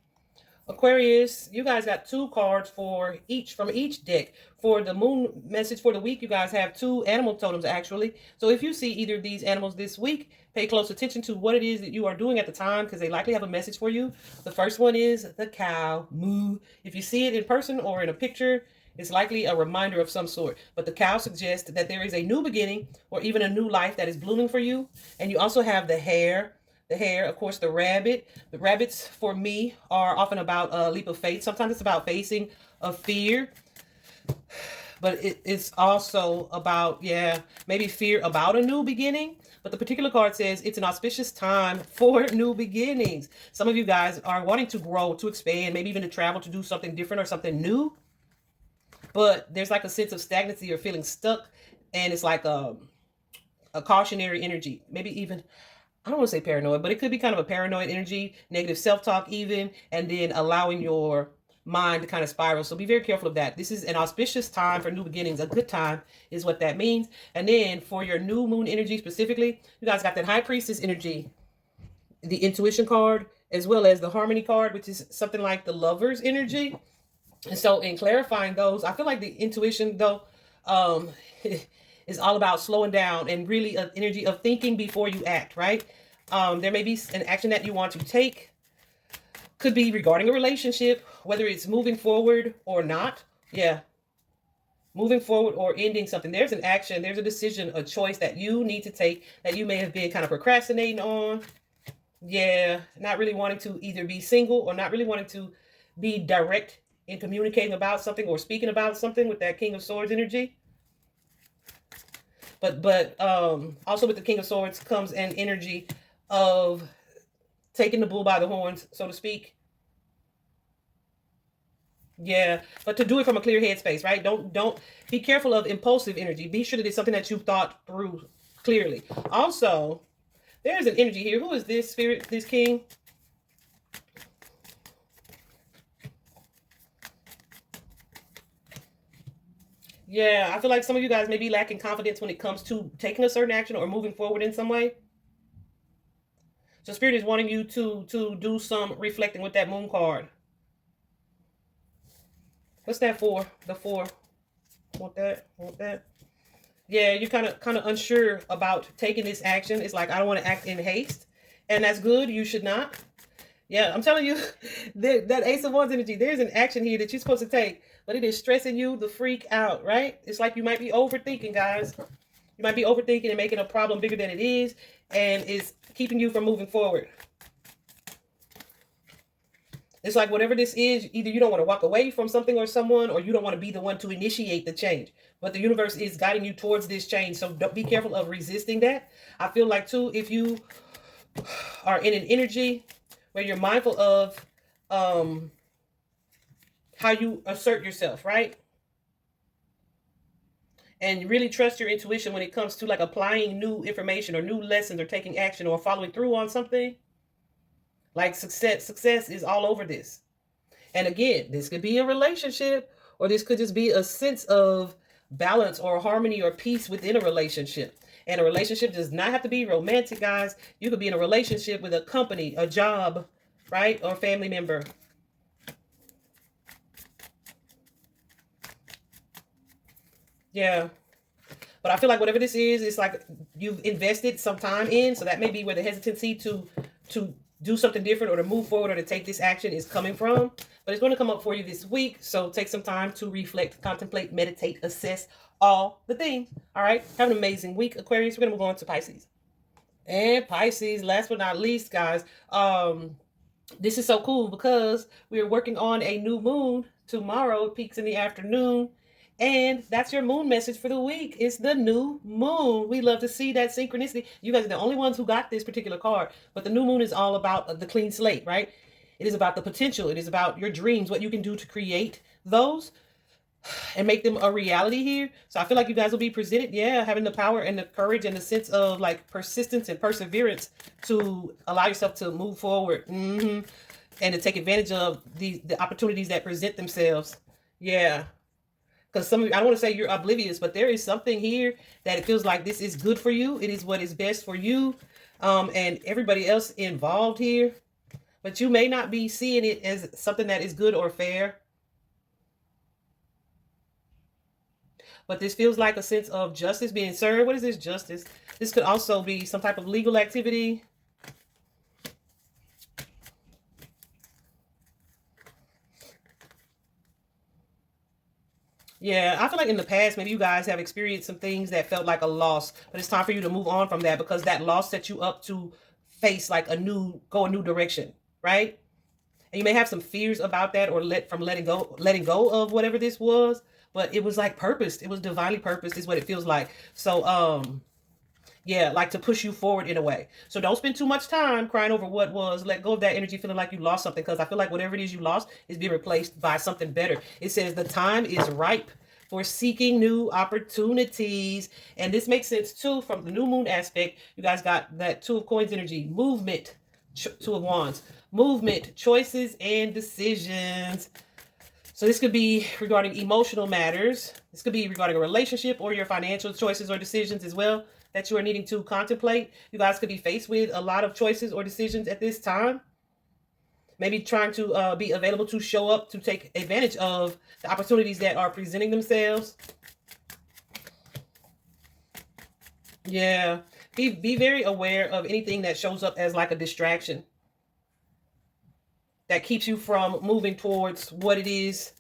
Aquarius, you guys got 2 cards from each deck. For the moon message for the week, you guys have 2 animal totems, actually. So if you see either of these animals this week, pay close attention to what it is that you are doing at the time, because they likely have a message for you. The first one is the cow, moo. If you see it in person or in a picture, it's likely a reminder of some sort. But the cow suggests that there is a new beginning or even a new life that is blooming for you. And you also have the hare. The hare, of course, the rabbit. The rabbits, for me, are often about a leap of faith. Sometimes it's about facing a fear. But it's also about, yeah, maybe fear about a new beginning. But the particular card says it's an auspicious time for new beginnings. Some of you guys are wanting to grow, to expand, maybe even to travel, to do something different or something new. But there's like a sense of stagnancy or feeling stuck. And it's like a cautionary energy. Maybe even, I don't want to say paranoid, but it could be kind of a paranoid energy, negative self-talk even, and then allowing your mind to kind of spiral. So be very careful of that. This is an auspicious time for new beginnings. A good time is what that means. And then for your new moon energy specifically, you guys got that high priestess energy, the intuition card, as well as the harmony card, which is something like the lover's energy. And so in clarifying those, I feel like the intuition though, is all about slowing down and really an energy of thinking before you act, right? There may be an action that you want to take. Could be regarding a relationship, whether it's moving forward or not. Yeah. Moving forward or ending something. There's an action, there's a decision, a choice that you need to take that you may have been kind of procrastinating on. Yeah. Not really wanting to either be single or not really wanting to be direct in communicating about something or speaking about something with that King of Swords energy. But also with the King of Swords comes an energy of taking the bull by the horns, so to speak. Yeah, but to do it from a clear headspace, right? Don't be careful of impulsive energy. Be sure that it's something that you've thought through clearly. Also, there's an energy here. Who is this spirit, this king? Yeah, I feel like some of you guys may be lacking confidence when it comes to taking a certain action or moving forward in some way. So Spirit is wanting you to do some reflecting with that moon card. What's that for? The 4. Want that? Want that? Yeah, you're kind of unsure about taking this action. It's like, I don't want to act in haste. And that's good. You should not. Yeah, I'm telling you, that Ace of Wands energy, there's an action here that you're supposed to take, but it is stressing you the freak out, right? It's like you might be overthinking, guys. You might be overthinking and making a problem bigger than it is, and it's keeping you from moving forward. It's like whatever this is, either you don't want to walk away from something or someone, or you don't want to be the one to initiate the change. But the universe is guiding you towards this change, so don't be careful of resisting that. I feel like, too, if you are in an energy where you're mindful of how you assert yourself, right? And really trust your intuition when it comes to like applying new information or new lessons or taking action or following through on something. Like success is all over this. And again, this could be a relationship, or this could just be a sense of balance or harmony or peace within a relationship. And a relationship does not have to be romantic, guys. You could be in a relationship with a company, a job, right? Or a family member. Yeah. But I feel like whatever this is, it's like you've invested some time in. So that may be where the hesitancy to do something different or to move forward or to take this action is coming from. But it's going to come up for you this week. So take some time to reflect, contemplate, meditate, assess all the things. All right. Have an amazing week, Aquarius. We're going to move on to Pisces. And Pisces, last but not least, guys, this is so cool because we're working on a new moon tomorrow. It peaks in the afternoon. And that's your moon message for the week. It's the new moon. We love to see that synchronicity. You guys are the only ones who got this particular card. But the new moon is all about the clean slate, right? It is about the potential. It is about your dreams, what you can do to create those and make them a reality here. So I feel like you guys will be presented, yeah, having the power and the courage and the sense of like persistence and perseverance to allow yourself to move forward. And to take advantage of the opportunities that present themselves. Yeah. Because some of you, I don't want to say you're oblivious, but there is something here that it feels like this is good for you. It is what is best for you and everybody else involved here. But you may not be seeing it as something that is good or fair. But this feels like a sense of justice being served. What is this justice? This could also be some type of legal activity. Yeah, I feel like in the past, maybe you guys have experienced some things that felt like a loss, but it's time for you to move on from that because that loss set you up to face like go a new direction, right? And you may have some fears about that, or letting go of whatever this was. But it was like purposed. It was divinely purposed, is what it feels like. So yeah, like to push you forward in a way. So don't spend too much time crying over what was. Let go of that energy, feeling like you lost something, because I feel like whatever it is you lost is being replaced by something better. It says the time is ripe for seeking new opportunities. And this makes sense too from the new moon aspect. You guys got that Two of Coins energy, movement, Two of Wands, movement, choices, and decisions. So this could be regarding emotional matters. This could be regarding a relationship or your financial choices or decisions as well that you are needing to contemplate. You guys could be faced with a lot of choices or decisions at this time. Maybe trying to be available to show up to take advantage of the opportunities that are presenting themselves. Yeah. Be very aware of anything that shows up as like a distraction that keeps you from moving towards what it is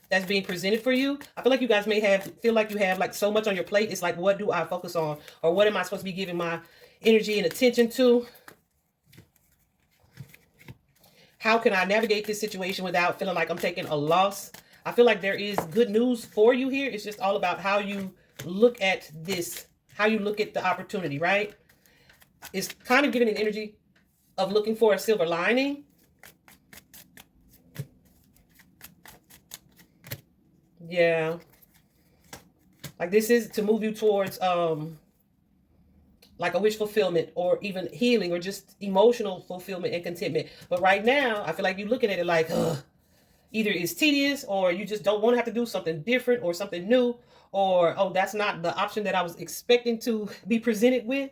that's being presented for you. I feel like you guys may feel like you have like so much on your plate. It's like, what do I focus on? Or what am I supposed to be giving my energy and attention to? How can I navigate this situation without feeling like I'm taking a loss? I feel like there is good news for you here. It's just all about how you look at this, how you look at the opportunity, right? It's kind of giving an energy of looking for a silver lining. Yeah. Like this is to move you towards like a wish fulfillment, or even healing, or just emotional fulfillment and contentment. But right now, I feel like you're looking at it like, ugh, either it's tedious, or you just don't want to have to do something different or something new, or, oh, that's not the option that I was expecting to be presented with.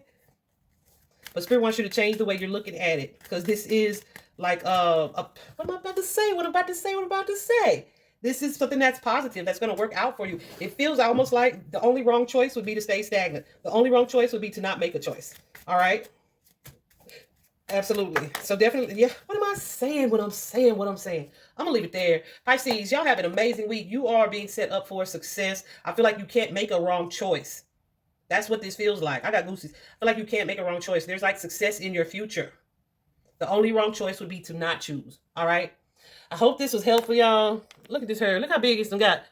But Spirit wants you to change the way you're looking at it, because this is like, what am I about to say? What I'm about to say? What I'm about to say? This is something that's positive, that's going to work out for you. It feels almost like the only wrong choice would be to stay stagnant. The only wrong choice would be to not make a choice. All right? Absolutely. So definitely, yeah. What am I saying? What I'm saying? I'm going to leave it there. Pisces, y'all have an amazing week. You are being set up for success. I feel like you can't make a wrong choice. That's what this feels like. I got goosies. I feel like you can't make a wrong choice. There's like success in your future. The only wrong choice would be to not choose. All right? I hope this was helpful, y'all. Look at this hair. Look how big it's got.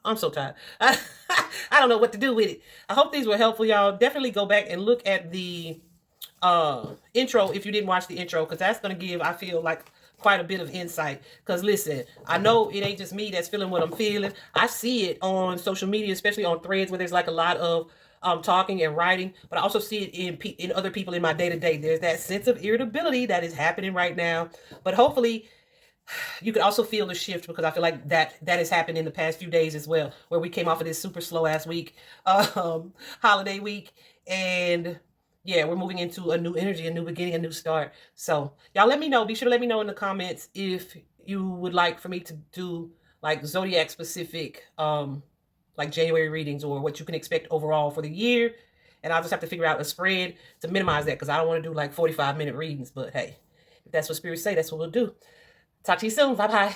I'm so tired. I don't know what to do with it. I hope these were helpful, y'all. Definitely go back and look at the intro if you didn't watch the intro, because that's going to give, I feel like, quite a bit of insight. Because listen, I know it ain't just me that's feeling what I'm feeling. I see it on social media, especially on threads where there's like a lot of talking and writing, but I also see it in other people in my day-to-day. There's that sense of irritability that is happening right now. But hopefully you could also feel the shift, because I feel like that has happened in the past few days as well, where we came off of this super slow ass week, holiday week, and yeah, we're moving into a new energy, a new beginning, a new start. So y'all let me know. Be sure to let me know in the comments if you would like for me to do like zodiac specific, like January readings, or what you can expect overall for the year. And I'll just have to figure out a spread to minimize that, because I don't want to do like 45-minute readings. But hey, if that's what spirits say, that's what we'll do. Talk to you soon. Bye-bye.